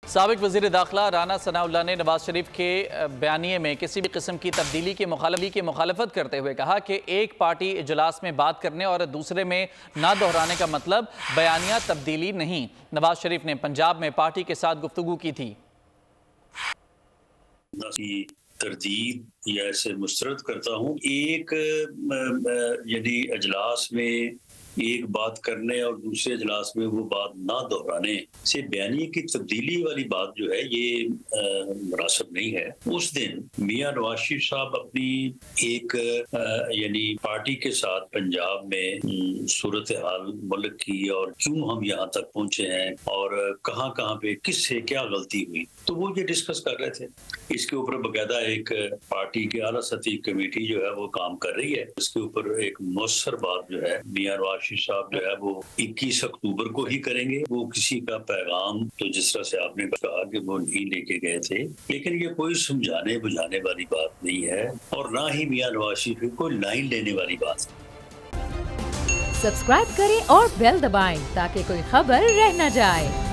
साबिक वज़ीर दाखिला राना सनाउल्लाह ने नवाज शरीफ के बयानिए में किसी भी किस्म की तब्दीली की मुखालफत करते हुए कहा कि एक पार्टी इजलास में बात करने और दूसरे में ना दोहराने का मतलब बयानिया तब्दीली नहीं। नवाज शरीफ ने पंजाब में पार्टी के साथ गुफ्तगू की थी। तरदीद या ऐसे मुस्तरद करता हूँ, एक यदि इजलास में एक बात करने और दूसरे इजलास में वो बात ना दोहराने से बयानिए की तब्दीली वाली बात जो है ये मुनासिब नहीं है। उस दिन मियां नवाज शरीफ साहब अपनी एक यानी पार्टी के साथ पंजाब में सूरत हाल मुल्क की और क्यों हम यहाँ तक पहुंचे हैं और कहाँ कहाँ पे किससे क्या गलती हुई, तो वो ये डिस्कस कर रहे थे। इसके ऊपर बाकायदा एक पार्टी की आला सतही कमेटी जो है वो काम कर रही है। इसके ऊपर एक मौसर बात जो है मियां नवाज शरीफ साहब जो है वो 21 अक्टूबर को ही करेंगे। वो किसी का पैगाम तो जिस तरह से आपने कहा कि वो नहीं लेके गए थे, लेकिन ये कोई समझाने बुझाने वाली बात नहीं है और ना ही मियां नवाज शरीफ को लाइन लेने वाली बात। सब्सक्राइब करें और बेल दबाएं ताकि कोई खबर रह न जाए।